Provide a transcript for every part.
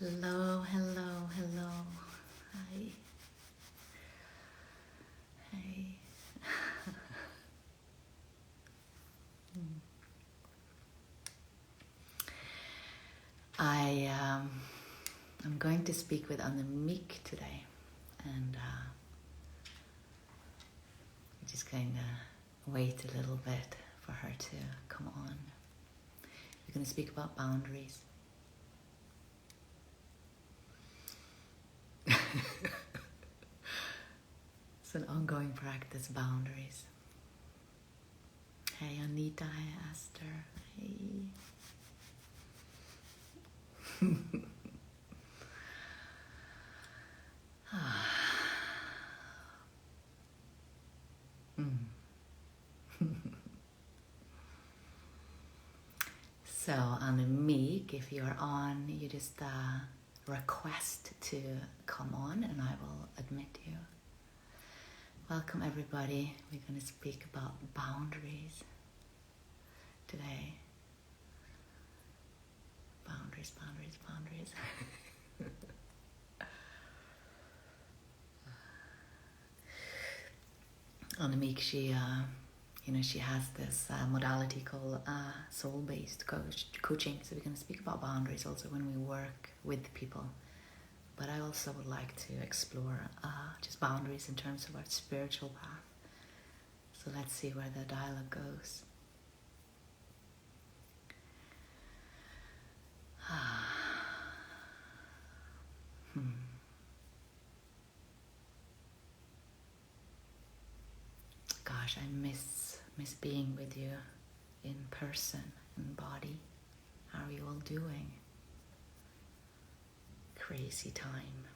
Hello, hello, hello. Hi. Hey. I I'm going to speak with Annemiek today, and I'm just going to wait a little bit for her to come on. We're going to speak about boundaries. It's an ongoing practice, boundaries. Hey, Anita. Hey, Esther. Hey. So, Annemiek, if you're on, you just request to come on and I will admit you. Welcome, everybody. We're going to speak about boundaries today. Boundaries, boundaries, boundaries. Annemiek, she has this modality called soul-based coaching. So we're going to speak about boundaries also when we work with people. But I also would like to explore just boundaries in terms of our spiritual path. So let's see where the dialogue goes. Gosh, I miss being with you in person, in body. How are you all doing? Crazy time.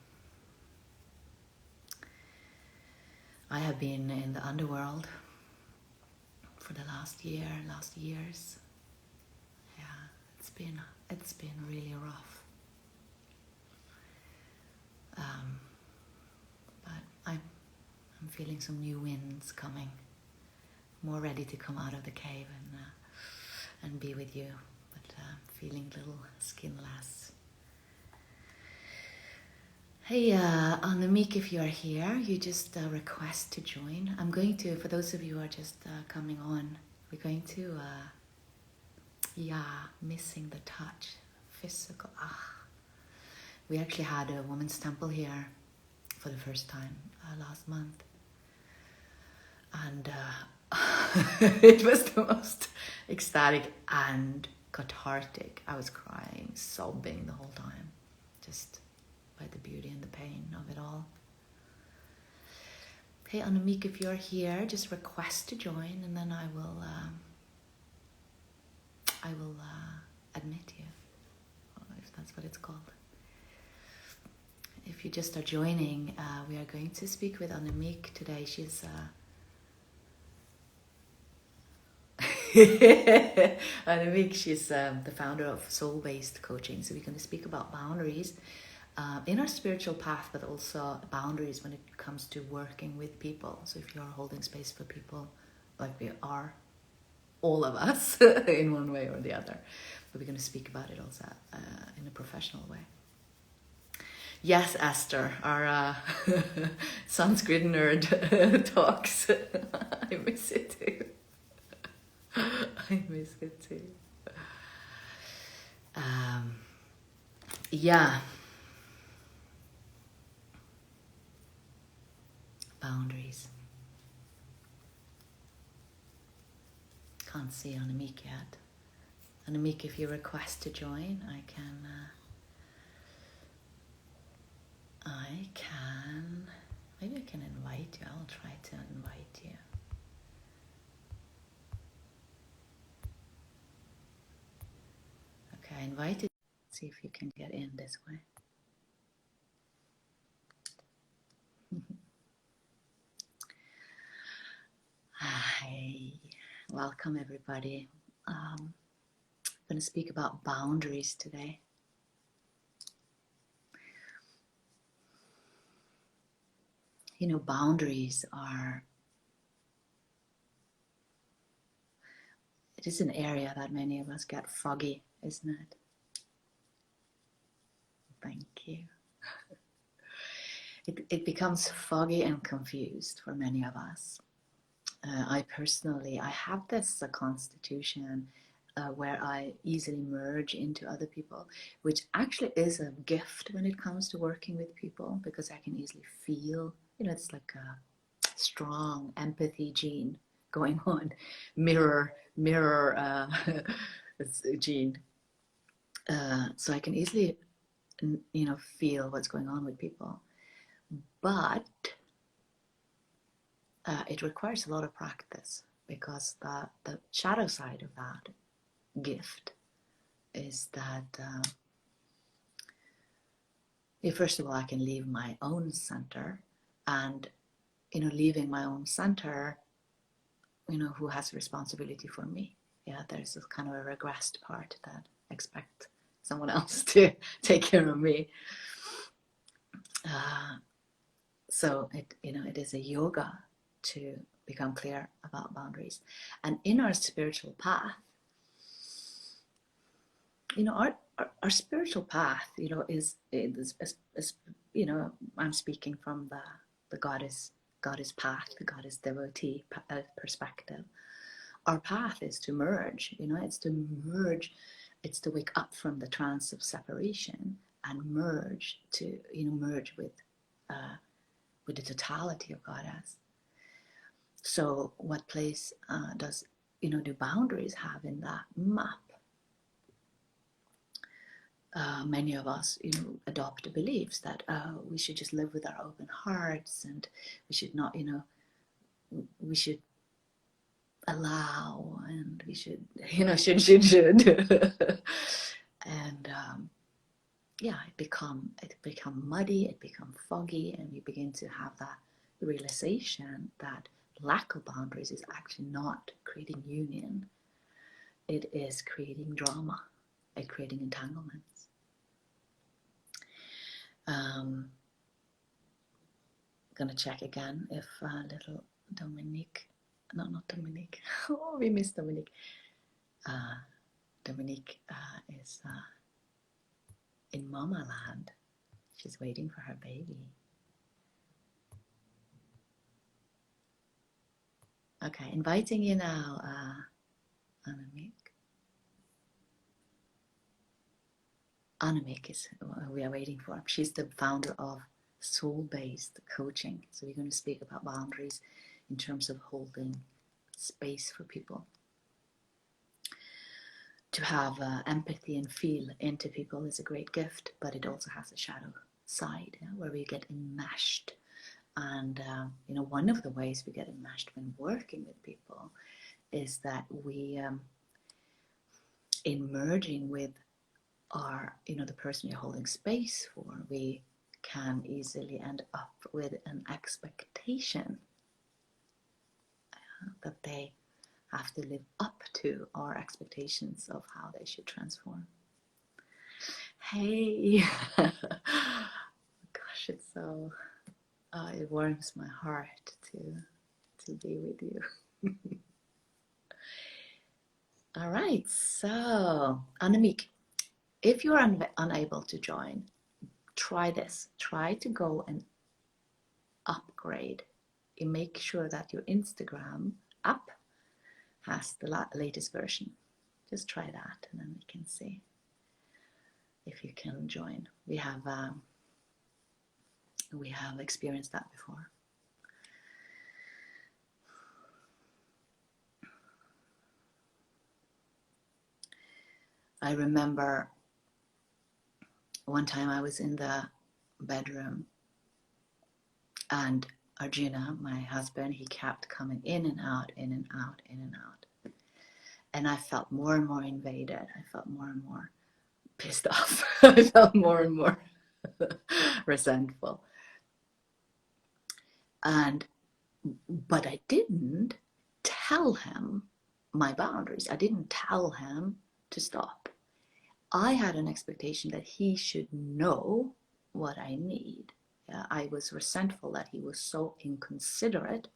I have been in the underworld for the last years. Yeah, it's been really rough. But I'm feeling some new winds coming. More ready to come out of the cave and be with you, but feeling a little skinless. Hey, Annemiek, if you are here, you just request to join. I'm going to, for those of you who are just coming on, we're going to, missing the touch, physical. We actually had a women's temple here for the first time last month. And it was the most ecstatic and cathartic. I was crying, sobbing the whole time, just by the beauty and the pain of it all. Hey, Annemiek, if you're here, just request to join, and then I will admit you, if that's what it's called. If you just are joining, we are going to speak with Annemiek today. She's Annemiek, she's the founder of Soul-Based Coaching. So we're going to speak about boundaries in our spiritual path, but also boundaries when it comes to working with people. So if you are holding space for people, like we are, all of us, in one way or the other. But we're going to speak about it also in a professional way. Yes, Esther, our Sanskrit nerd talks. I miss it too. I miss it too. Yeah. Boundaries. Can't see Annemiek yet. Annemiek, if you request to join, I can, maybe I can invite you. I'll try to invite you. Okay, I invited. See if you can get in this way. Hi, welcome everybody. I'm going to speak about boundaries today. You know, boundaries are, it is an area that many of us get foggy, isn't it? Thank you. It becomes foggy and confused for many of us. I personally, I have this constitution where I easily merge into other people, which actually is a gift when it comes to working with people, because I can easily feel, it's like a strong empathy gene going on, mirror gene. So I can easily, feel what's going on with people. But it requires a lot of practice, because the shadow side of that gift is that first of all, I can leave my own center, and leaving my own center, who has responsibility for me? Yeah, there's a kind of a regressed part that expect someone else to take care of me. So it is a yoga to become clear about boundaries. And in our spiritual path, our spiritual path, is I'm speaking from the goddess path, the goddess devotee perspective. Our path is to merge, it's to merge, it's to wake up from the trance of separation and merge to, merge with the totality of Goddess. So what place do boundaries have in that map? Many of us, adopt beliefs that we should just live with our open hearts, and we should not, we should allow, and we should, should. And it become muddy, it become foggy, and we begin to have that realization that lack of boundaries is actually not creating union. It is creating drama, and creating entanglements. Gonna check again if little Dominique, not Dominique, oh, we missed Dominique. Dominique is in Mama Land. She's waiting for her baby. Okay, inviting you now, Annemiek. Annemiek is who we are waiting for. She's the founder of Soul-Based Coaching. So we're going to speak about boundaries in terms of holding space for people. To have empathy and feel into people is a great gift, but it also has a shadow side, where we get enmeshed. And one of the ways we get enmeshed when working with people is that we, in merging with our, the person you're holding space for, we can easily end up with an expectation that they have to live up to our expectations of how they should transform. Hey, gosh, it's so, it warms my heart to be with you. All right, so Annemiek, if you're unable to join, try this. Try to go and upgrade. You make sure that your Instagram app has the latest version. Just try that, and then we can see if you can join. We have experienced that before. I remember one time I was in the bedroom, and Arjuna, my husband, he kept coming in and out, in and out, in and out. And I felt more and more invaded. I felt more and more pissed off. I felt more and more resentful. But I didn't tell him my boundaries. I didn't tell him to stop. I had an expectation that he should know what I need. I was resentful that he was so inconsiderate.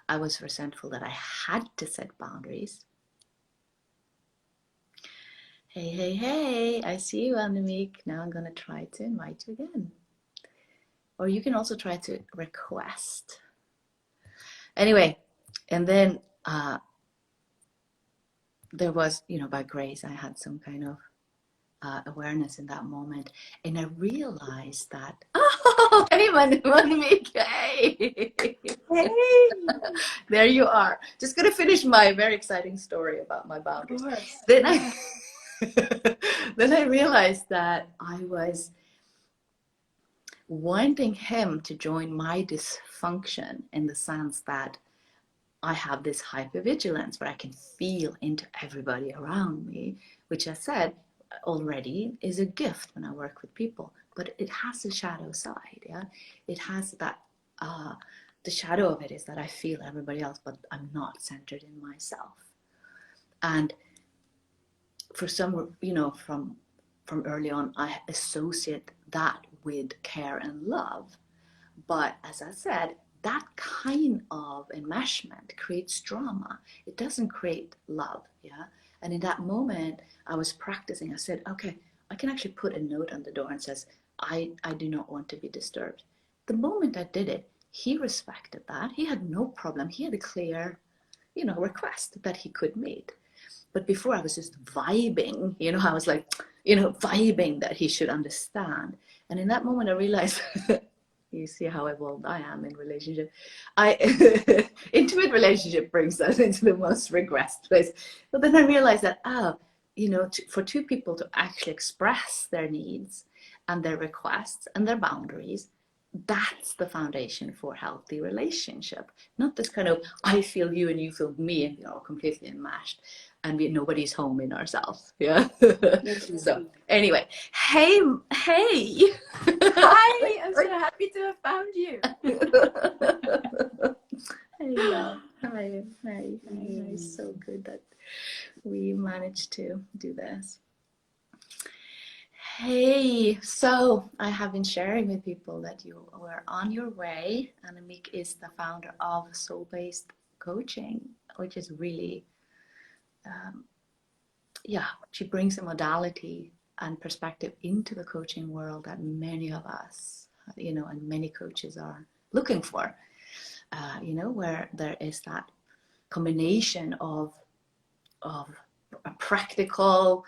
I was resentful that I had to set boundaries. Hey, hey, hey, I see you, Annemiek. Now I'm going to try to invite you again. Or you can also try to request. Anyway, and then there was, by grace, I had some kind of awareness in that moment. And I realized that, oh, hey, Annemiek, hey. Hey! There you are. Just going to finish my very exciting story about my boundaries. Of course. Then then I realized that I was wanting him to join my dysfunction in the sense that I have this hypervigilance where I can feel into everybody around me, which I said already is a gift when I work with people, but it has a shadow side. Yeah, it has that. The shadow of it is that I feel everybody else, but I'm not centered in myself. And for some, from early on, I associate that with care and love. But as I said, that kind of enmeshment creates drama. It doesn't create love. Yeah. And in that moment, I was practicing. I said, okay, I can actually put a note on the door and says, I do not want to be disturbed. The moment I did it, he respected that. He had no problem. He had a clear, request that he could meet. But before I was just vibing, I was like, vibing that he should understand. And in that moment, I realized, you see how evolved I am in relationship. Intimate relationship brings us into the most regressed place. But then I realized that, for two people to actually express their needs and their requests and their boundaries, that's the foundation for healthy relationship. Not this kind of I feel you and you feel me and you're completely enmeshed and nobody's home in ourselves. Yeah. So anyway, hey. Hi! I'm so happy to have found you. Hey, love. Hi. It's so good that we managed to do this. Hey, so I have been sharing with people that you were on your way. Annemiek is the founder of Soul-Based Coaching, which is really, she brings a modality and perspective into the coaching world that many of us, and many coaches are looking for, where there is that combination of a practical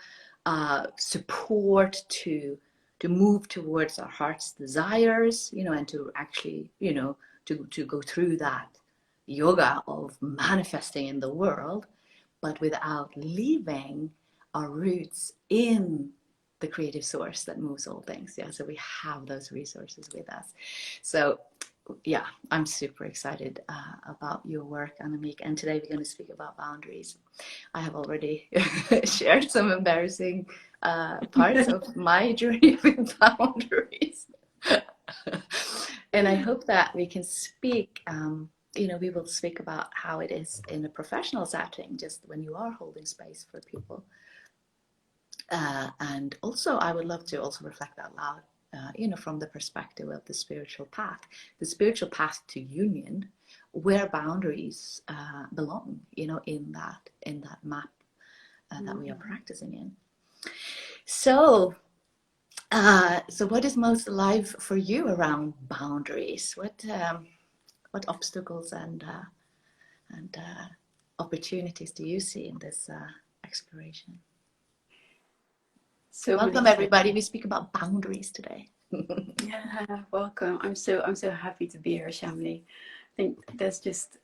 support to move towards our heart's desires, and to actually, to go through that yoga of manifesting in the world, but without leaving our roots in the creative source that moves all things. Yeah, so we have those resources with us. So yeah, I'm super excited about your work, Annemiek. And today we're going to speak about boundaries. I have already shared some embarrassing parts of my journey with boundaries. And I hope that we can speak, we will speak about how it is in a professional setting, just when you are holding space for people. And also, I would love to also reflect out loud, from the perspective of the spiritual path to union, where boundaries belong, in that map that we are practicing in. So what is most alive for you around boundaries? What obstacles and opportunities do you see in this exploration? So welcome everybody. We speak about boundaries today. Yeah, welcome. I'm so happy to be here, Shamli. I think there's just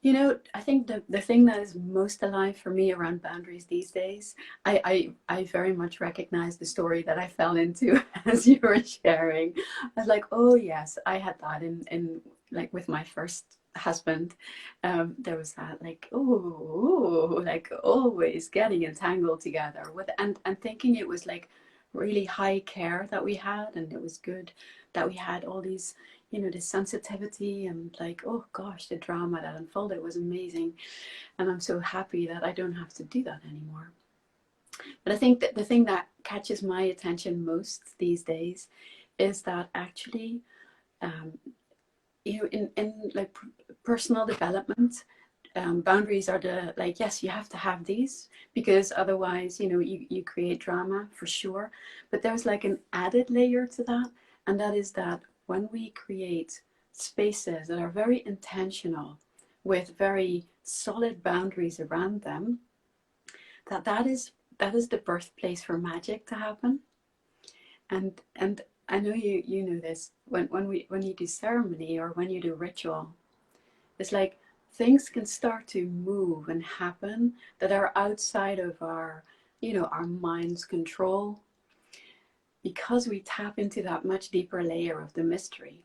I think the thing that is most alive for me around boundaries these days, I very much recognize the story that I fell into as you were sharing. I was like, oh yes, I had that in like with my first husband. There was that like, oh, like always getting entangled together with and thinking it was like really high care that we had, and it was good that we had all these this sensitivity, and like, oh gosh, the drama that unfolded was amazing. And I'm so happy that I don't have to do that anymore. But I think that the thing that catches my attention most these days is that actually, in like personal development, boundaries are the, like, yes, you have to have these because otherwise, you create drama for sure. But there's like an added layer to that, and that is that when we create spaces that are very intentional with very solid boundaries around them, that is the birthplace for magic to happen. And I know you know this, when you do ceremony or when you do ritual, it's like things can start to move and happen that are outside of our mind's control, because we tap into that much deeper layer of the mystery.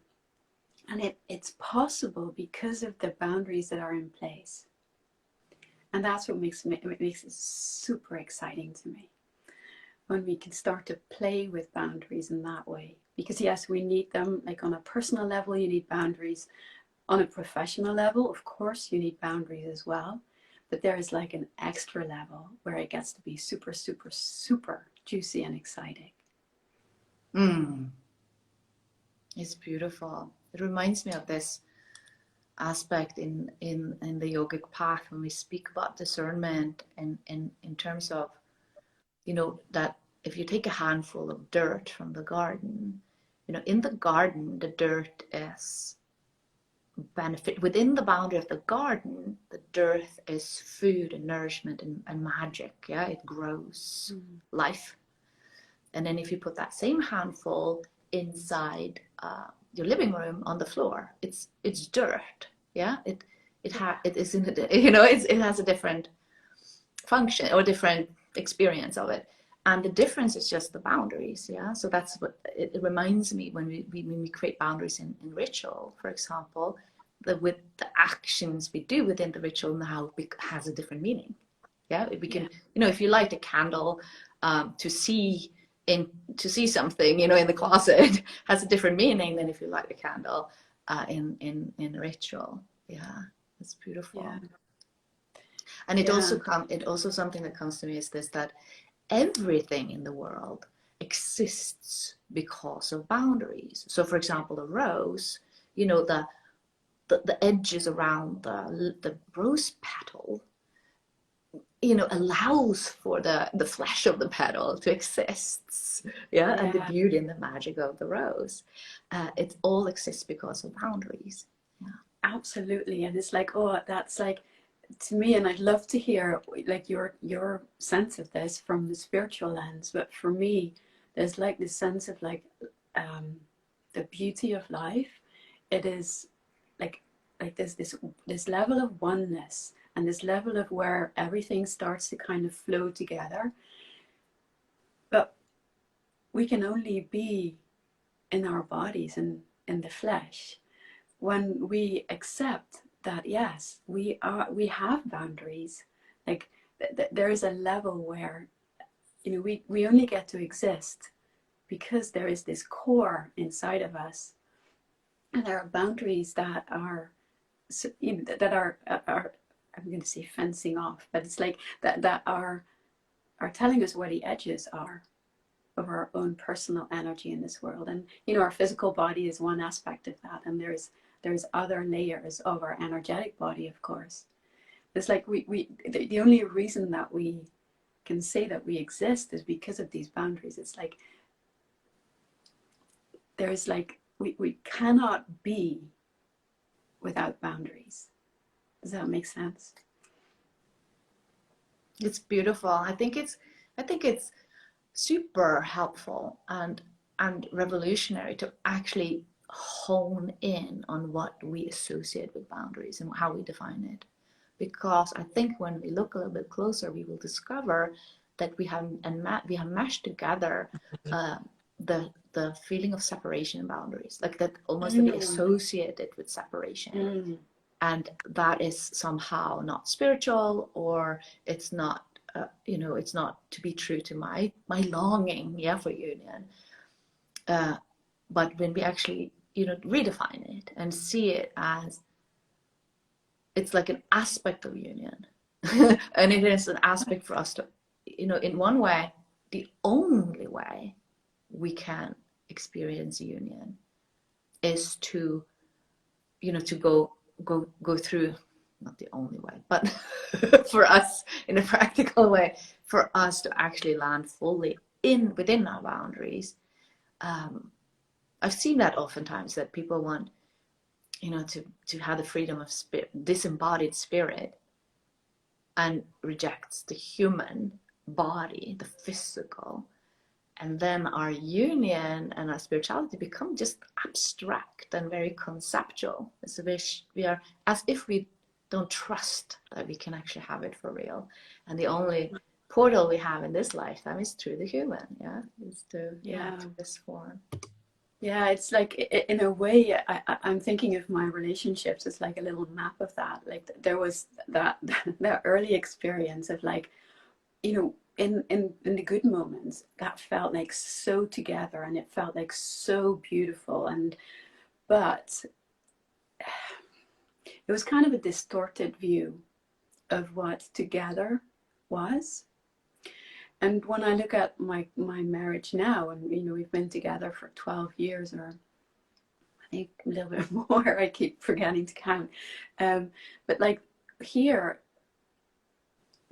And it's possible because of the boundaries that are in place. And that's what makes it super exciting to me, when we can start to play with boundaries in that way. Because yes, we need them, like on a personal level, you need boundaries. On a professional level, of course, you need boundaries as well. But there is like an extra level where it gets to be super, super, super juicy and exciting. It's beautiful. It reminds me of this aspect in the yogic path when we speak about discernment, and in terms of, that if you take a handful of dirt from the garden, in the garden, the dirt is benefit. Within the boundary of the garden, the dirt is food and nourishment and magic. Yeah, it grows life. And then if you put that same handful inside your living room on the floor, it's dirt. Yeah, it isn't. It has a different function or different experience of it. And the difference is just the boundaries. Yeah, so that's what it reminds me when we create boundaries in ritual, for example, that with the actions we do within the ritual now has a different meaning. Yeah, we can, if you light a candle to see something, in the closet, has a different meaning than if you light a candle in a ritual. Yeah, it's beautiful. Yeah. And it also something that comes to me is this, that everything in the world exists because of boundaries. So for example, a rose, the edges around the rose petal, allows for the flesh of the petal to exist. Yeah, and the beauty and the magic of the rose. It all exists because of boundaries. Yeah, absolutely. And it's like, that's like, to me, and I'd love to hear like your sense of this from the spiritual lens. But for me, there's like this sense of like the beauty of life. It is like there's this level of oneness, and this level of where everything starts to kind of flow together. But we can only be in our bodies and in the flesh when we accept that, yes, we have boundaries. Like there is a level where we only get to exist because there is this core inside of us, and there are boundaries that are I'm going to say fencing off, but it's like that are telling us where the edges are of our own personal energy in this world. And our physical body is one aspect of that, and there's other layers of our energetic body, of course. It's like the only reason that we can say that we exist is because of these boundaries. It's like there's like we cannot be without boundaries. Does that make sense? It's beautiful. I think it's super helpful and revolutionary to actually hone in on what we associate with boundaries and how we define it. Because I think when we look a little bit closer, we will discover that we have meshed together the feeling of separation and boundaries, like that almost that we associate it with separation. And that is somehow not spiritual, or it's not, it's not to be true to my longing, for union. But when we actually, redefine it and see it as, it's like an aspect of union, and it is an aspect for us to, in one way, the only way we can experience union is to, to go through not the only way, but for us in a practical way, for us to actually land fully within our boundaries. I've seen that oftentimes, that people want, to have the freedom of disembodied spirit, and rejects the human body, the physical. And then our union and our spirituality become just abstract and very conceptual. So we are as if we don't trust that we can actually have it for real. And the only portal we have in this lifetime is through the human, is to this form. Yeah, it's like, in a way, I'm thinking of my relationships as like a little map of that. Like there was that early experience of like, in the good moments, that felt like so together, and it felt like so beautiful. But it was kind of a distorted view of what together was. And when I look at my marriage now, and we've been together for 12 years, or I think a little bit more, I keep forgetting to count. But like here,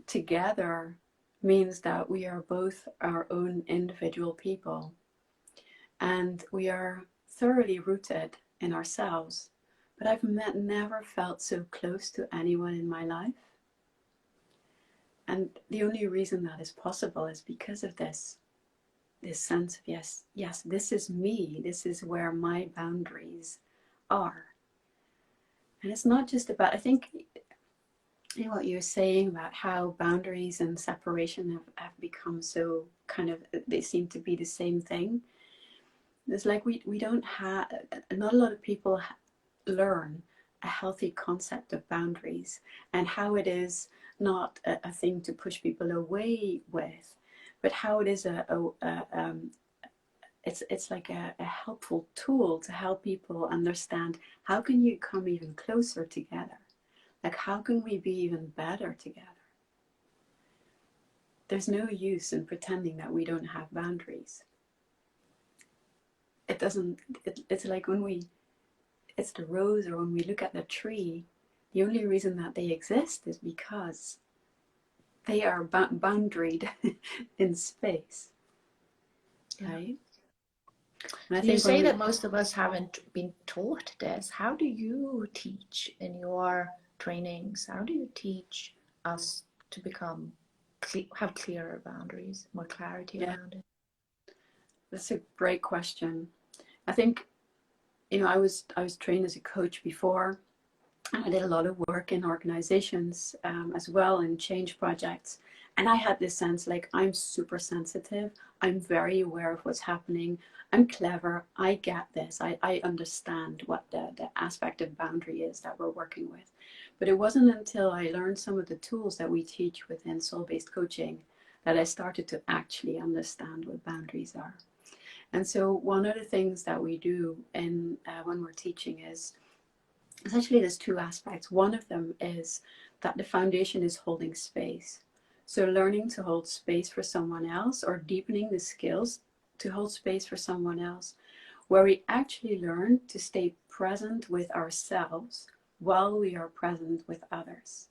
together means that we are both our own individual people, and we are thoroughly rooted in ourselves. But I've never felt so close to anyone in my life. And the only reason that is possible is because of this sense of yes, this is me. This is where my boundaries are. And it's not just about, I think, what you're saying about how boundaries and separation have become so kind of, they seem to be the same thing. It's like we don't have, not a lot of people learn a healthy concept of boundaries, and how it is not a thing to push people away with, but how it is it's like a helpful tool to help people understand how can you come even closer together, like how can we be even better together. There's no use in pretending that we don't have boundaries. It's like it's the rose, or when we look at the tree, the only reason that they exist is because they are boundaried in space, right? And I think you say that most of us haven't been taught this. How do you teach in your trainings? How do you teach us to have clearer boundaries, more clarity around it? That's a great question. I think, I was trained as a coach before, and I did a lot of work in organizations as well, in change projects. And I had this sense like, I'm super sensitive. I'm very aware of what's happening. I'm clever. I get this. I understand what the aspect of boundary is that we're working with. But it wasn't until I learned some of the tools that we teach within soul-based coaching that I started to actually understand what boundaries are. And so one of the things that we do when we're teaching is, essentially there's two aspects. One of them is that the foundation is holding space. So learning to hold space for someone else, or deepening the skills to hold space for someone else, where we actually learn to stay present with ourselves while we are present with others.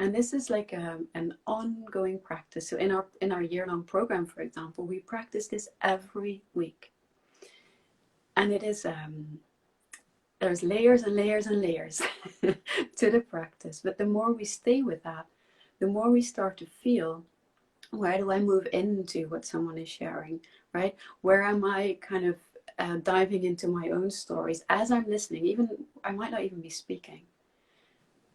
And this is like an ongoing practice. So in our year-long program, for example, we practice this every week. And it is, there's layers and layers and layers to the practice. But the more we stay with that, the more we start to feel, where do I move into what someone is sharing, right? Where am I kind of diving into my own stories as I'm listening? Even I might not even be speaking.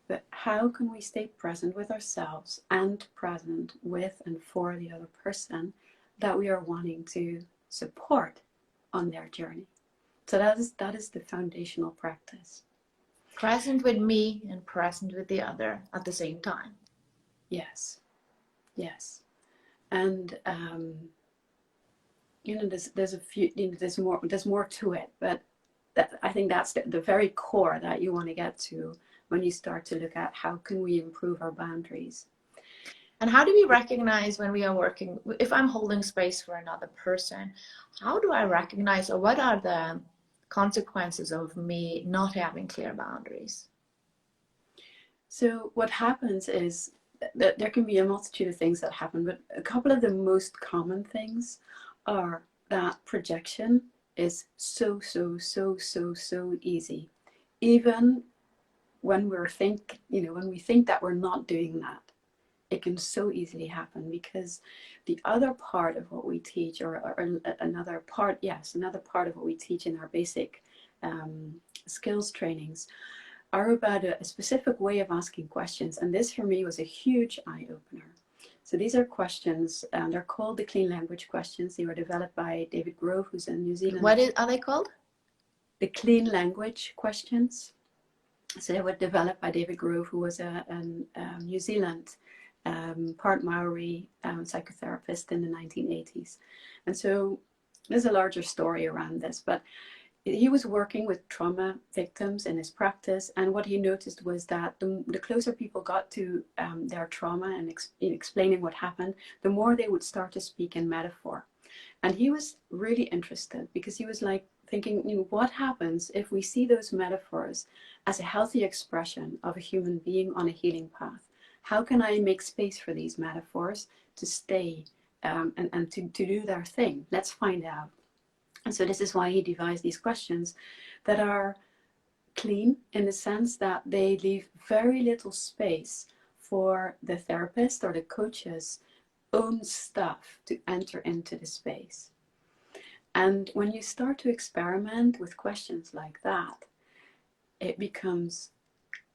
But how can we stay present with ourselves and present with and for the other person that we are wanting to support on their journey? So that is the foundational practice. Present with me and present with the other at the same time. Yes. And there's a few, there's more to it, but I think that's the very core that you want to get to when you start to look at how can we improve our boundaries. And how do we recognize when we are working, if I'm holding space for another person, how do I recognize, or what are the consequences of me not having clear boundaries? So what happens is that there can be a multitude of things that happen, but a couple of the most common things are that projection is so easy. Even when when we think that we're not doing that, it can so easily happen, because the other part of what we teach, or another part of what we teach in our basic skills trainings, are about a specific way of asking questions. And this for me was a huge eye-opener. So these are questions, they're called the clean language questions. They were developed by David Grove, who's in New Zealand. Are they called? The clean language questions. So they were developed by David Grove, who was a New Zealand part Maori psychotherapist in the 1980s. And so there's a larger story around this, but he was working with trauma victims in his practice, and what he noticed was that the closer people got to their trauma and explaining what happened, the more they would start to speak in metaphor. And he was really interested, because he was like thinking, what happens if we see those metaphors as a healthy expression of a human being on a healing path? How can I make space for these metaphors to stay and to do their thing? Let's find out. And so this is why he devised these questions that are clean, in the sense that they leave very little space for the therapist or the coach's own stuff to enter into the space. And when you start to experiment with questions like that, it becomes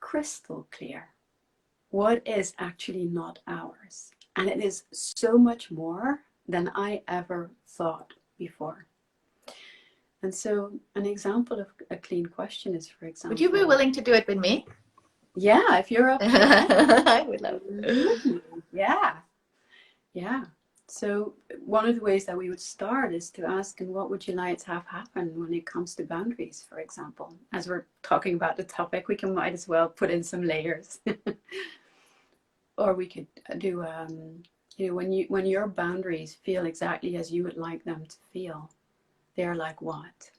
crystal clear what is actually not ours. And it is so much more than I ever thought before. And so an example of a clean question is, for example... Would you be willing to do it with me? Yeah, if you're up for it. I would love it. Yeah. So one of the ways that we would start is to ask, and what would you like to have happen when it comes to boundaries, for example? As we're talking about the topic, we might as well put in some layers. Or we could do, when your boundaries feel exactly as you would like them to feel, they're like what?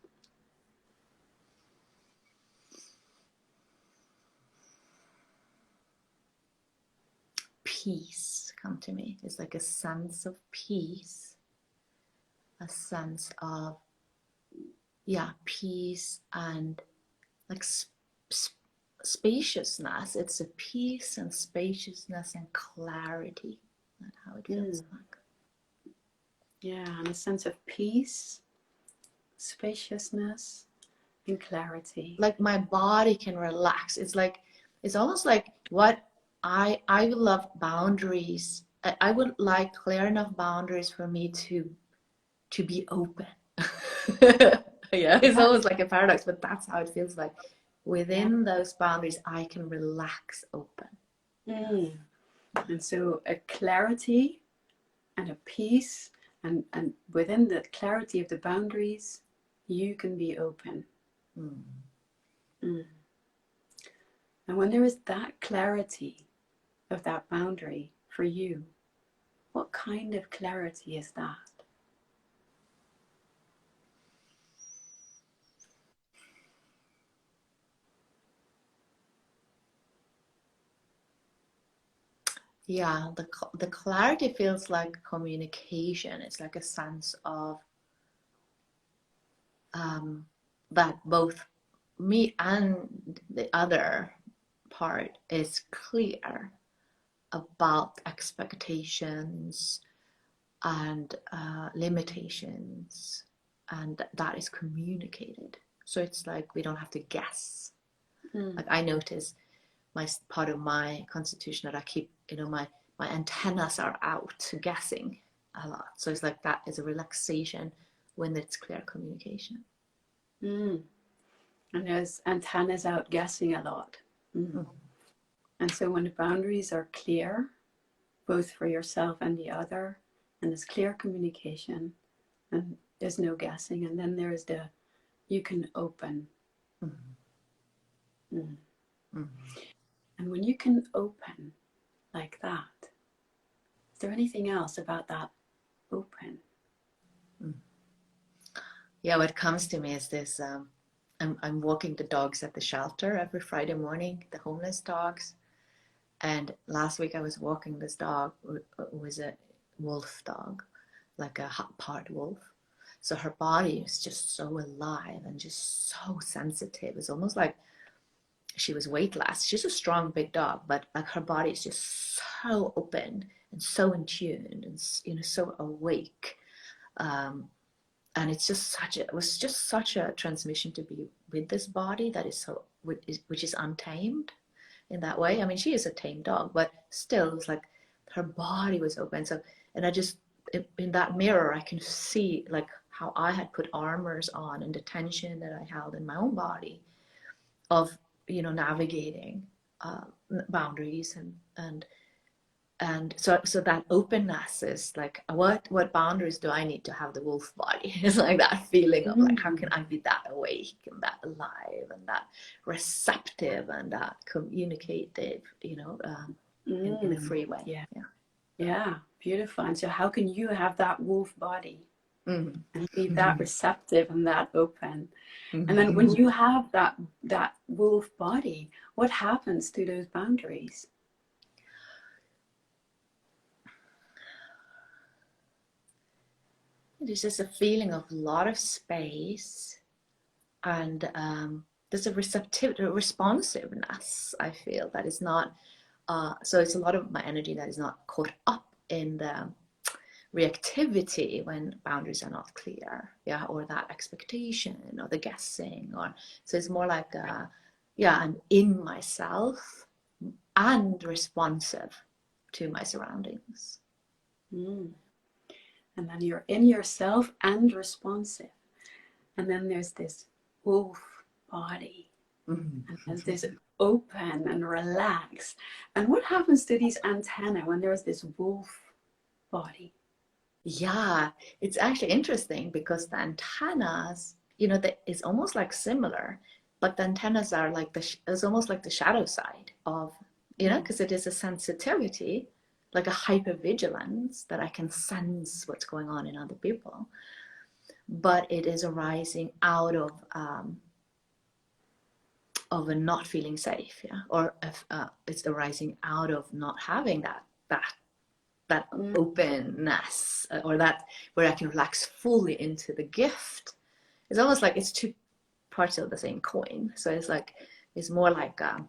Peace come to me. It's like a sense of peace, a sense of peace, and like spaciousness. It's a peace and spaciousness and clarity. That's how it feels like. Yeah, and a sense of peace, spaciousness, and clarity. Like my body can relax. It's almost like what I would love boundaries. I would like clear enough boundaries for me to be open. Yeah, it's almost like a paradox, but that's how it feels like. Within those boundaries, I can relax open. And so a clarity and a peace, and within the clarity of the boundaries, you can be open. And when there is that clarity of that boundary for you, what kind of clarity is that? Yeah, the clarity feels like communication. It's like a sense of that both me and the other part is clear about expectations and limitations, and that is communicated. So it's like we don't have to guess. Like I notice part of my constitution that I keep, my antennas are out guessing a lot. So it's like that is a relaxation when it's clear communication. And there's antennas out guessing a lot. And so when the boundaries are clear, both for yourself and the other, and there's clear communication, and there's no guessing, and then there's you can open. And when you can open like that, is there anything else about that open? Yeah, what comes to me is this, I'm walking the dogs at the shelter every Friday morning, the homeless dogs. And last week I was walking this dog, who was a wolf dog, like a part wolf. So her body is just so alive and just so sensitive. It's almost like she was weightless. She's a strong, big dog, but like her body is just so open and so in tune and, you know, so awake. And it's just it was just such a transmission to be with this body that is so, which is untamed in that way. I mean, she is a tame dog, but still, it was like her body was open. So, and I just, in that mirror, I can see like how I had put armors on and the tension that I held in my own body of, you know, navigating boundaries and so that openness is like, what boundaries do I need to have the wolf body? It's like that feeling of like, how can I be that awake and that alive and that receptive and that communicative, you know, in a free way. Yeah, beautiful. And so how can you have that wolf body Mm-hmm. and be that receptive and that open? Mm-hmm. And then when you have that wolf body, what happens to those boundaries? There's just a feeling of a lot of space, and there's a responsiveness, I feel, that is not, so it's a lot of my energy that is not caught up in the reactivity when boundaries are not clear, yeah, or that expectation or the guessing, or so it's more like, I'm in myself and responsive to my surroundings. And then you're in yourself and responsive. And then there's this wolf body. And there's this open and relaxed. And what happens to these antennae when there's this wolf body? Yeah, it's actually interesting because the antennas, you know, it's almost like similar, but the antennas are like it's almost like the shadow side of, you know, because it is a sensitivity, like a hypervigilance that I can sense what's going on in other people. But it is arising out of a not feeling safe, yeah, or if, it's arising out of not having that openness, or that where I can relax fully into the gift. It's almost like it's two parts of the same coin. So it's like, it's more like a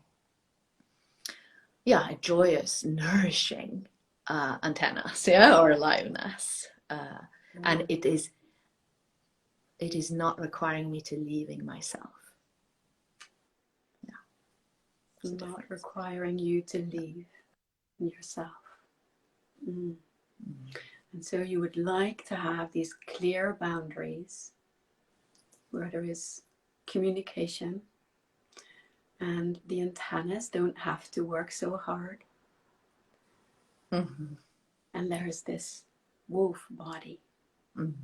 joyous, nourishing antennas, yeah, or aliveness, and it is not requiring me to leaving myself. Not requiring you to leave yourself. And so you would like to have these clear boundaries where there is communication and the antennas don't have to work so hard. And there's this wolf body. And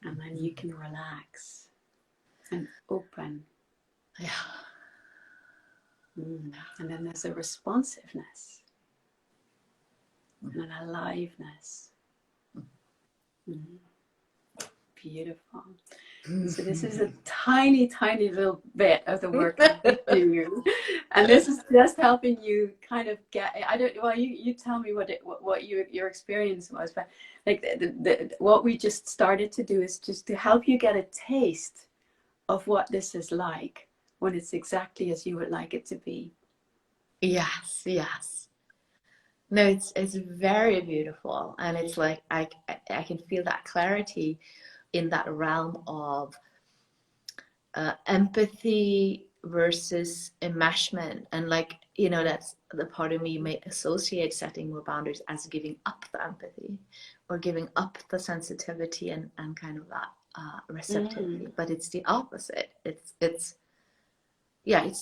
then you can relax and open. And then there's a responsiveness and an aliveness. Beautiful. So this is a tiny, tiny little bit of the work that we do, and this is just helping you kind of get. You tell me what your experience was, but like what we just started to do is just to help you get a taste of what this is like when it's exactly as you would like it to be. Yes. No, it's very beautiful, and it's like I can feel that clarity in that realm of empathy versus enmeshment, and like, you know, that's the part of me may associate setting more boundaries as giving up the empathy or giving up the sensitivity and kind of that receptivity, but it's the opposite. It's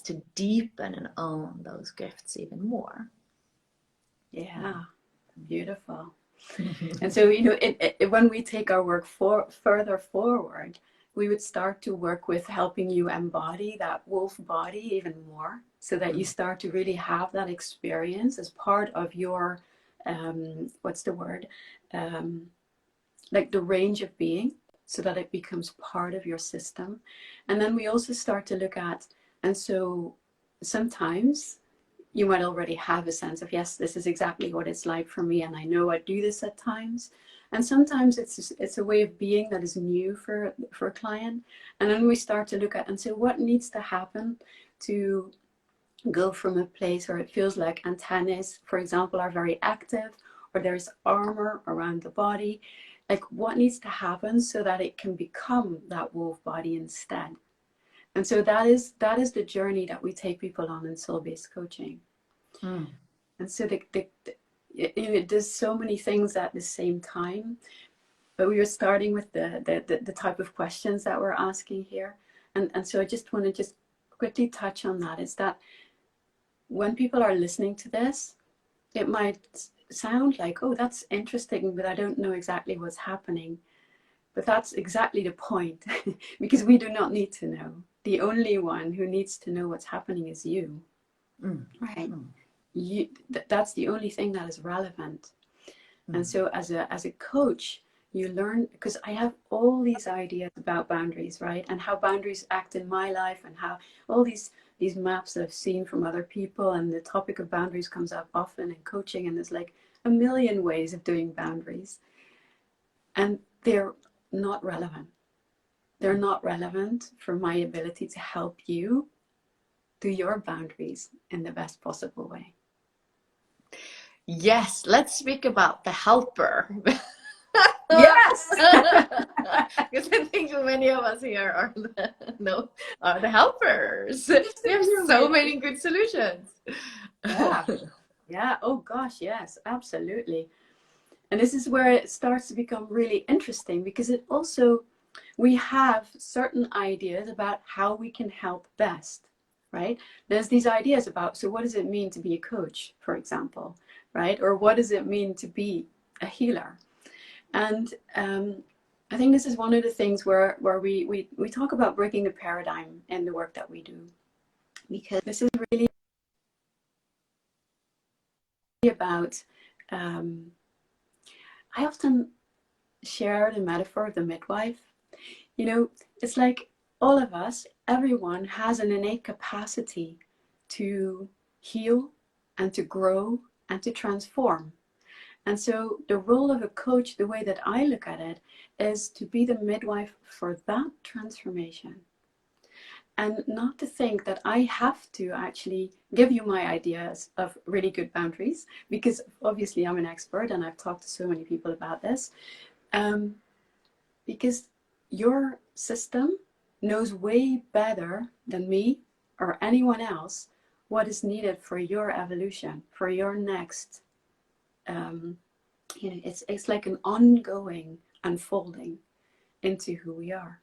to deepen and own those gifts even more. Yeah, beautiful. And so, you know, when we take our work further forward, we would start to work with helping you embody that wolf body even more, so that you start to really have that experience as part of your, what's the word? Like the range of being, so that it becomes part of your system. And then we also start to look at, and so sometimes you might already have a sense of, yes, this is exactly what it's like for me, and I know I do this at times. And sometimes it's a way of being that is new for a client. And then we start to look at and say, what needs to happen to go from a place where it feels like antennas, for example, are very active, or there's armor around the body. Like, what needs to happen so that it can become that wolf body instead? And so that is the journey that we take people on in soul-based coaching. And so there's so many things at the same time, but we were starting with the type of questions that we're asking here. And so I just want to just quickly touch on that, is that when people are listening to this, it might sound like, oh, that's interesting, but I don't know exactly what's happening. But that's exactly the point, because we do not need to know. The only one who needs to know what's happening is you, right? That's the only thing that is relevant. And so as a coach, you learn, because I have all these ideas about boundaries, right? And how boundaries act in my life, and how all these maps that I've seen from other people, and the topic of boundaries comes up often in coaching, and there's like a million ways of doing boundaries. And they're not relevant. They're not relevant for my ability to help you do your boundaries in the best possible way. Yes, let's speak about the helper. Yes! Because I think many of us here are the helpers. We have so many good solutions. Yeah. Oh gosh, yes, absolutely. And this is where it starts to become really interesting, because it also, we have certain ideas about how we can help best, right? There's these ideas about, so what does it mean to be a coach, for example, right? Or what does it mean to be a healer? And I think this is one of the things where we talk about breaking the paradigm in the work that we do, because this is really about, I often share the metaphor of the midwife. You know, it's like all of us, everyone has an innate capacity to heal and to grow and to transform. And so the role of a coach, the way that I look at it, is to be the midwife for that transformation. And not to think that I have to actually give you my ideas of really good boundaries, because obviously I'm an expert and I've talked to so many people about this. Because your system knows way better than me or anyone else what is needed for your evolution, for your next, it's like an ongoing unfolding into who we are.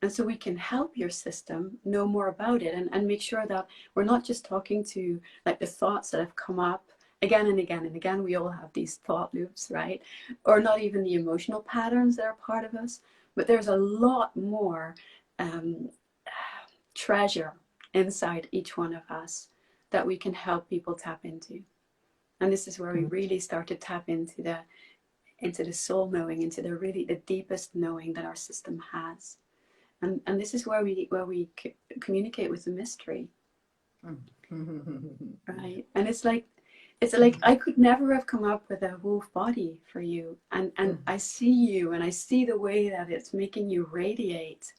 And so we can help your system know more about it, and make sure that we're not just talking to like the thoughts that have come up again and again and again. We all have these thought loops, right? Or not even the emotional patterns that are part of us, but there's a lot more treasure inside each one of us that we can help people tap into. And this is where we really start to tap into the soul knowing, into the deepest knowing that our system has. And this is where we communicate with the mystery, right? And it's like I could never have come up with a wolf body for you, and I see you, and I see the way that it's making you radiate,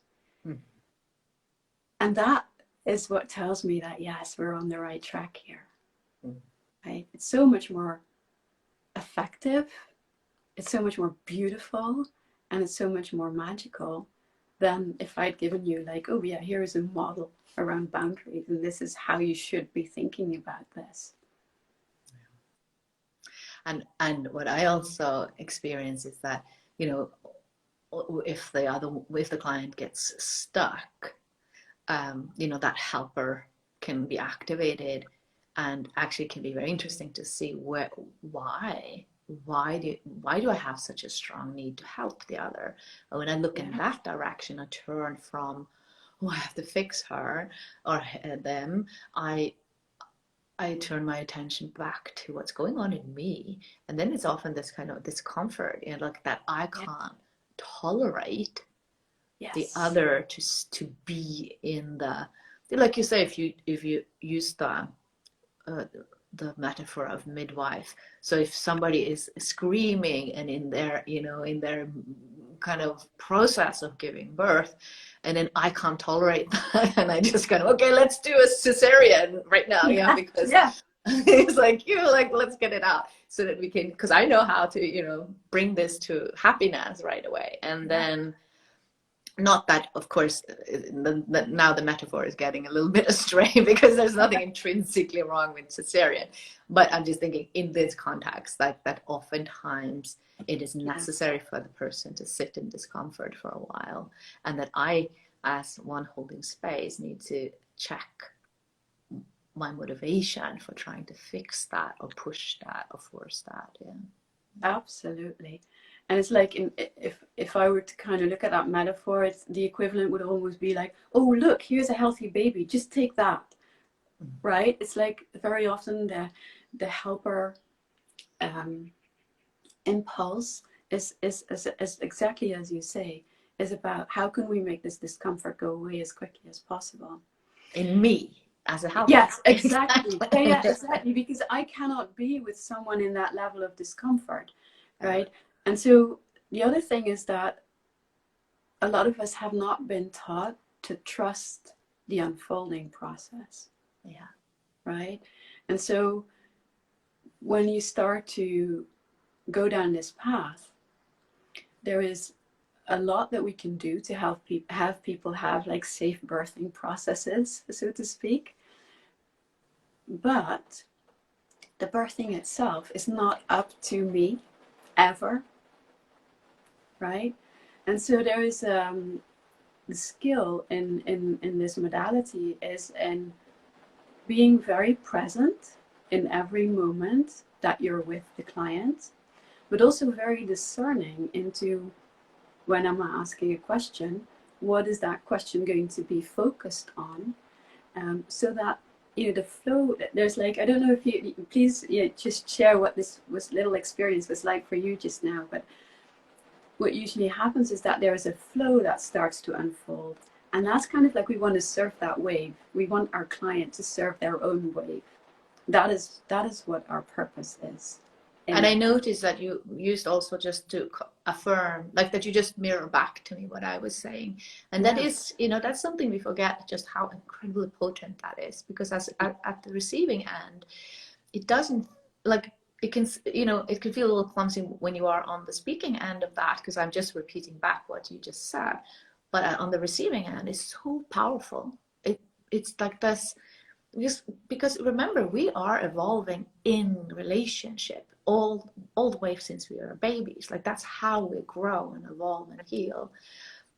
and that is what tells me that yes, we're on the right track here, right? It's so much more effective, it's so much more beautiful, and it's so much more magical than if I'd given you like, oh yeah, here is a model around boundaries, and this is how you should be thinking about this. And what I also experience is that, you know, if the client gets stuck, you know, that helper can be activated, and actually can be very interesting to see why do I have such a strong need to help the other? And when I look in that direction, I turn from, oh, I have to fix her or them. I turn my attention back to what's going on in me, and then it's often this kind of discomfort, you know, like that I can't tolerate the other to be in the, like you say, if you use the the metaphor of midwife. So if somebody is screaming and in their, in their kind of process of giving birth, and then I can't tolerate that, and I just kind of, okay, let's do a cesarean right now, because it's like, let's get it out so that we can, because I know how to, bring this to happiness right away. And then, not that, of course, now the metaphor is getting a little bit astray, because there's nothing intrinsically wrong with cesarean. But I'm just thinking in this context, that oftentimes it is necessary for the person to sit in discomfort for a while. And that I, as one holding space, need to check my motivation for trying to fix that or push that or force that. Yeah. Absolutely. And it's like, if I were to kind of look at that metaphor, it's the equivalent would almost be like, oh, look, here's a healthy baby, just take that. Right? It's like very often the helper impulse is exactly as you say, is about how can we make this discomfort go away as quickly as possible. In me as a helper. Yes, exactly. Exactly. Because I cannot be with someone in that level of discomfort, right? And so the other thing is that a lot of us have not been taught to trust the unfolding process. Yeah. Right? And so when you start to go down this path, there is a lot that we can do to help people have like safe birthing processes, so to speak. But the birthing itself is not up to me ever. Right? And so there is the skill in this modality is in being very present in every moment that you're with the client, but also very discerning into when I'm asking a question, what is that question going to be focused on, so that the flow. There's like, I don't know if you please just share what this little experience was like for you just now, but what usually happens is that there is a flow that starts to unfold. And that's kind of like, we want to surf that wave. We want our client to surf their own wave. That is what our purpose is. And I noticed that you used also just to affirm, like that you just mirror back to me what I was saying. And that is, that's something we forget, just how incredibly potent that is. Because at the receiving end, it doesn't, like, it can, it can feel a little clumsy when you are on the speaking end of that, because I'm just repeating back what you just said. But on the receiving end, it's so powerful. It's like this, because remember, we are evolving in relationship all the way since we are babies. Like, that's how we grow and evolve and heal.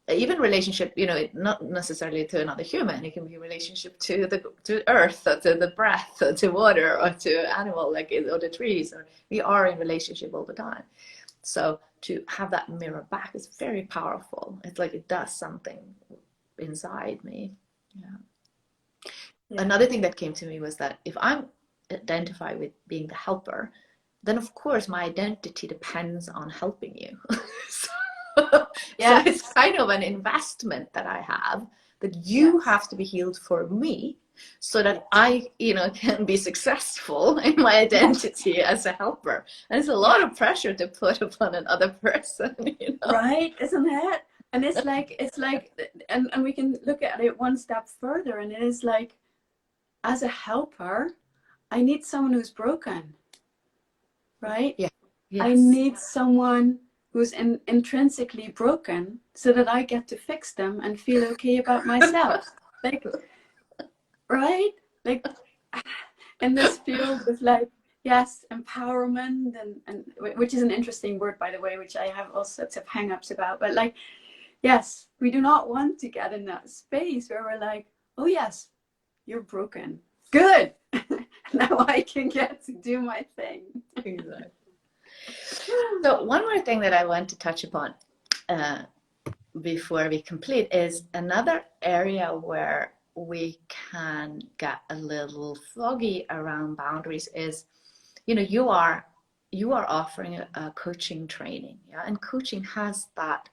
Even relationship, not necessarily to another human. It can be a relationship to earth, or to the breath, or to water, or to animal, or the trees. Or we are in relationship all the time. So to have that mirror back is very powerful. It's like it does something inside me. Yeah. Another thing that came to me was that if I'm identified with being the helper, then of course my identity depends on helping you. So it's kind of an investment that I have, that you have to be healed for me, so that I, can be successful in my identity as a helper. And it's a lot of pressure to put upon another person, Right, isn't it? And it's like, and we can look at it one step further, and it is like, as a helper, I need someone who's broken, right? Yeah. Yes. I need someone who's intrinsically broken, so that I get to fix them and feel okay about myself. Like, right? Like, in this field of like, yes, empowerment, and which is an interesting word, by the way, which I have all sorts of hang-ups about. But like, yes, we do not want to get in that space where we're like, oh yes, you're broken. Good. Now I can get to do my thing. Exactly. So one more thing that I want to touch upon before we complete is another area where we can get a little foggy around boundaries is, you are offering a coaching training, and coaching has that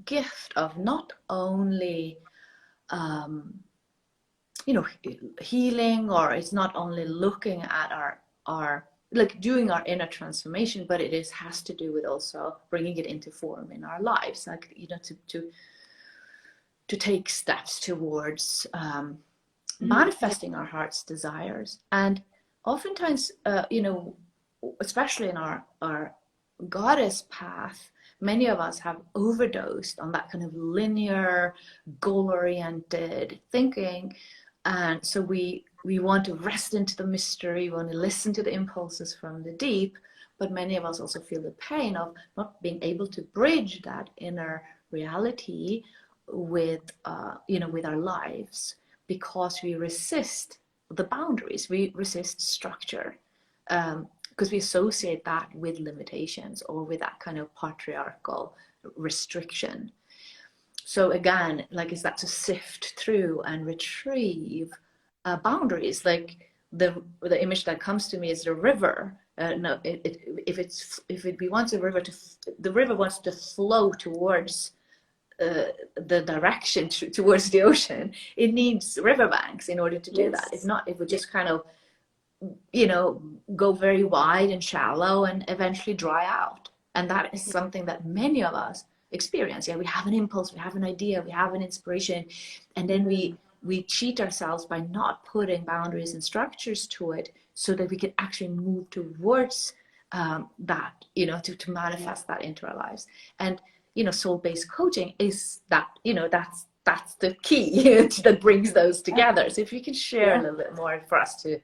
gift of not only you know, healing, or it's not only looking at our like doing our inner transformation, but it has to do with also bringing it into form in our lives, like, you know, to take steps towards manifesting our heart's desires. And oftentimes, you know, especially in our goddess path, many of us have overdosed on that kind of linear, goal-oriented thinking. And so we want to rest into the mystery, we want to listen to the impulses from the deep, but many of us also feel the pain of not being able to bridge that inner reality with you know, with our lives, because we resist the boundaries, we resist structure, because we associate that with limitations or with that kind of patriarchal restriction. So again, like, is that to sift through and retrieve boundaries. Like the image that comes to me is the river. No, if it we want the river wants to flow towards the direction towards the ocean. It needs riverbanks in order to do that. If not, it would just kind of, you know, go very wide and shallow and eventually dry out. And that is something that many of us experience. Yeah, we have an impulse, we have an idea, we have an inspiration, and then we cheat ourselves by not putting boundaries and structures to it, so that we can actually move towards that, you know, to manifest that into our lives. And, you know, soul-based coaching is that, you know, that's the key that brings those together. So if you can share a little bit more for us to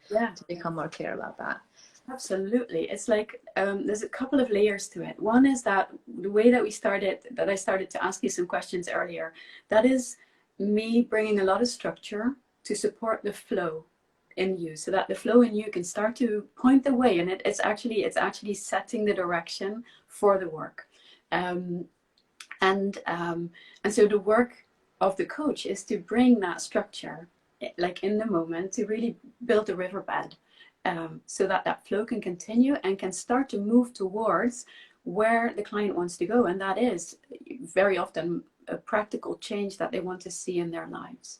become more clear about that. Absolutely. It's like there's a couple of layers to it. One is that the way that I started to ask you some questions earlier, that is me bringing a lot of structure to support the flow in you, so that the flow in you can start to point the way, and it's actually setting the direction for the work. And so the work of the coach is to bring that structure, like in the moment, to really build a riverbed, so that that flow can continue and can start to move towards where the client wants to go. And that is very often a practical change that they want to see in their lives,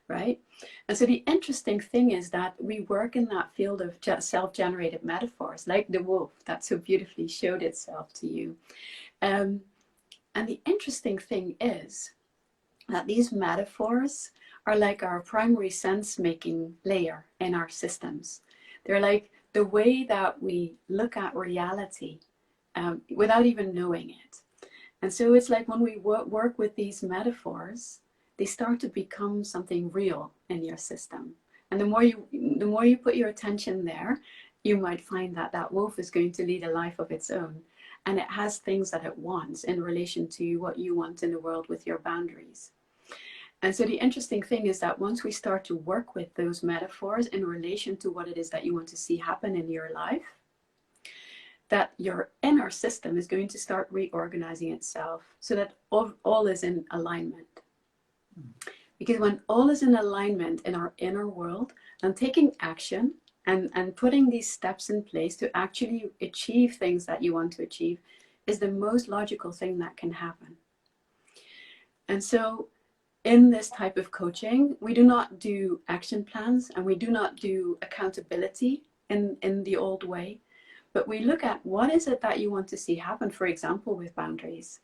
right? And so the interesting thing is that we work in that field of self-generated metaphors, like the wolf that so beautifully showed itself to you. And the interesting thing is that these metaphors are like our primary sense-making layer in our systems. They're like the way that we look at reality without even knowing it. And so it's like when we work with these metaphors, they start to become something real in your system. And the more you put your attention there, you might find that that wolf is going to lead a life of its own. And it has things that it wants in relation to what you want in the world with your boundaries. And so the interesting thing is that once we start to work with those metaphors in relation to what it is that you want to see happen in your life, that your inner system is going to start reorganizing itself so that all is in alignment. Because when all is in alignment in our inner world, and taking action and putting these steps in place to actually achieve things that you want to achieve is the most logical thing that can happen. And so in this type of coaching, we do not do action plans and we do not do accountability in the old way, but we look at what is it that you want to see happen, for example, with boundaries.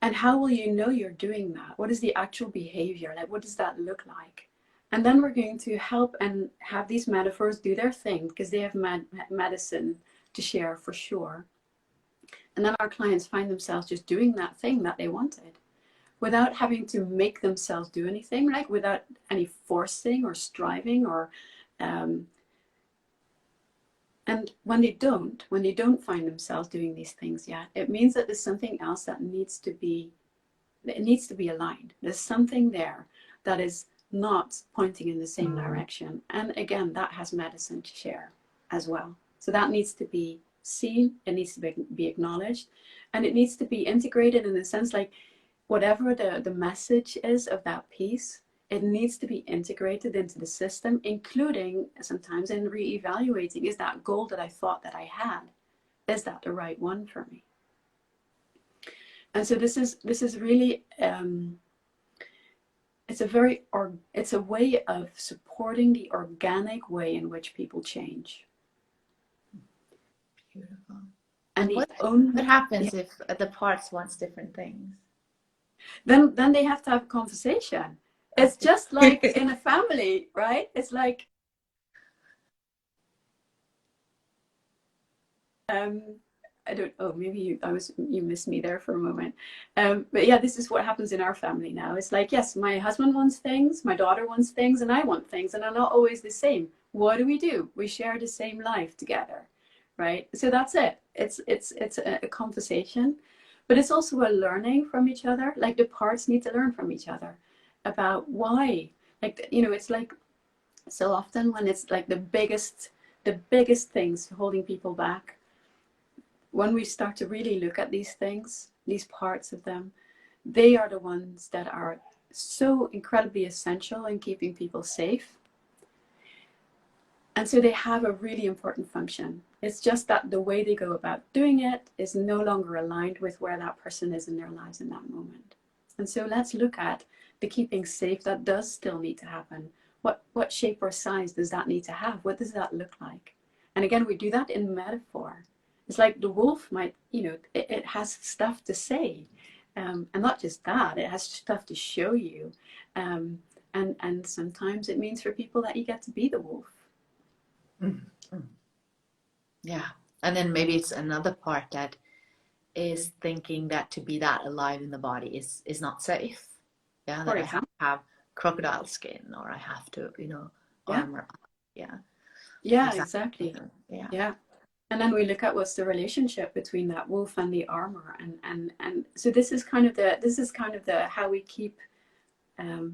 And how will you know you're doing that? What is the actual behavior? Like, what does that look like? And then we're going to help and have these metaphors do their thing, because they have medicine to share for sure. And then our clients find themselves just doing that thing that they wanted, without having to make themselves do anything, like without any forcing or striving or and when they don't find themselves doing these things yet, it means that there's something else that needs to be aligned. There's something there that is not pointing in the same direction. And again, that has medicine to share as well. So that needs to be seen, it needs to be acknowledged, and it needs to be integrated in a sense, like whatever the message is of that piece, it needs to be integrated into the system, including sometimes in re-evaluating, is that goal that I thought that I had, is that the right one for me? And so this is really it's a very it's a way of supporting the organic way in which people change. Beautiful. And And the what yeah, happens if the parts wants different things? then they have to have a conversation. It's just like in a family, right? It's like I don't. Oh, maybe you missed me there for a moment. But yeah, this is what happens in our family now. It's like, yes, my husband wants things, my daughter wants things, and I want things, and they're not always the same. What do? We share the same life together, right? So that's it. It's a conversation, but it's also a learning from each other. Like the parts need to learn from each other about why. Like it's like so often when it's like the biggest things holding people back, when we start to really look at these things, these parts of them, they are the ones that are so incredibly essential in keeping people safe. And so they have a really important function. It's just that the way they go about doing it is no longer aligned with where that person is in their lives in that moment. And so let's look at the keeping safe that does still need to happen. What shape or size does that need to have? What does that look like? And again, we do that in metaphor. It's like the wolf might, it has stuff to say. And not just that, it has stuff to show you. And sometimes it means for people that you get to be the wolf. Mm-hmm. Yeah. And then maybe it's another part that is thinking that to be that alive in the body is not safe. Yeah, that I have to have crocodile skin or I have to, armor up. Yeah. Yeah, exactly. Exactly. Yeah. Yeah. And then we look at what's the relationship between that wolf and the armor. And so this is kind of the how we keep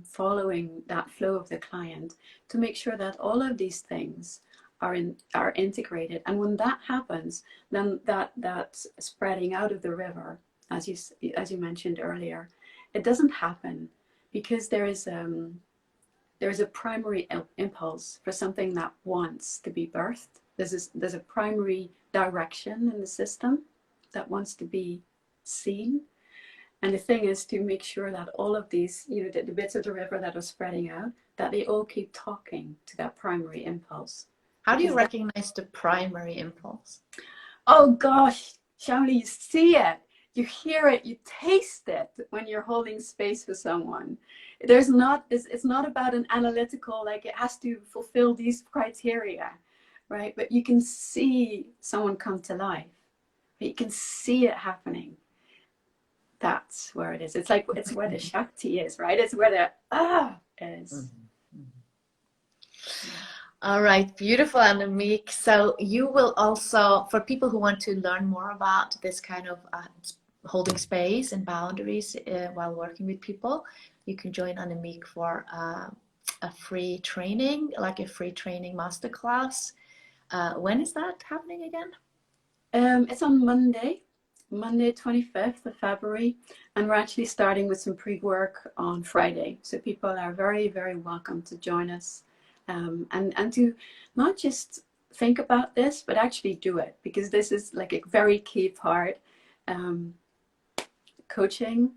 following that flow of the client to make sure that all of these things are integrated. And when that happens, then that spreading out of the river, as you mentioned earlier, it doesn't happen because there's a primary impulse for something that wants to be birthed. There's a primary direction in the system that wants to be seen. And the thing is to make sure that all of these, the bits of the river that are spreading out, that they all keep talking to that primary impulse. How do you recognize the primary impulse? Oh gosh, Shaoli, you see it, you hear it, you taste it when you're holding space for someone. It's not about an analytical, like it has to fulfill these criteria, right? But you can see someone come to life. You can see it happening. That's where it is. It's like it's where the Shakti is, right? It's where the is. Mm-hmm. All right, beautiful, Annemiek. So you will also, for people who want to learn more about this kind of holding space and boundaries while working with people, you can join Annemiek for a free training, like a free training masterclass. When is that happening again? It's on Monday, 25th of February, and we're actually starting with some pre-work on Friday. So people are very, very welcome to join us and to not just think about this, but actually do it, because this is like a very key part. Coaching,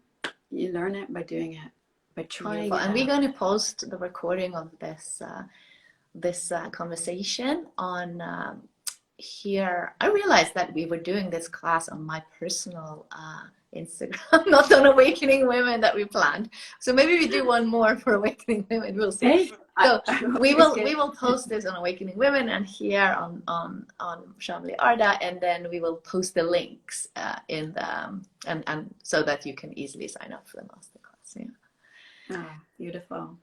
you learn it by doing it, by trying it And out. we're going to post the recording of this conversation on here. I realized that we were doing this class on my personal Instagram, not on Awakening Women that we planned. So maybe we do one more for Awakening Women. We'll see. Hey, so we will post this on Awakening Women and here on Shamli Arda, and then we will post the links in the and so that you can easily sign up for the masterclass. Yeah. Oh, beautiful.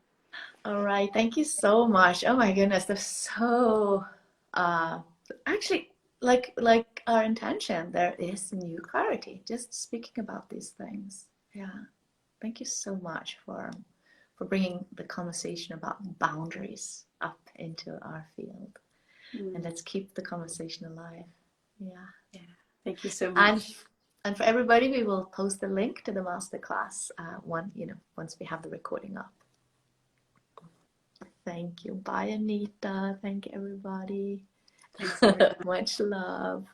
All right. Thank you so much. Oh my goodness, there's so actually like our intention. There is new clarity just speaking about these things. Yeah. Thank you so much for bringing the conversation about boundaries up into our field. And let's keep the conversation alive. Yeah. Thank you so much. And for everybody, we will post the link to the masterclass once we have the recording up. Thank you. Bye, Anita. Thank you, everybody. Thanks, everybody. Much love.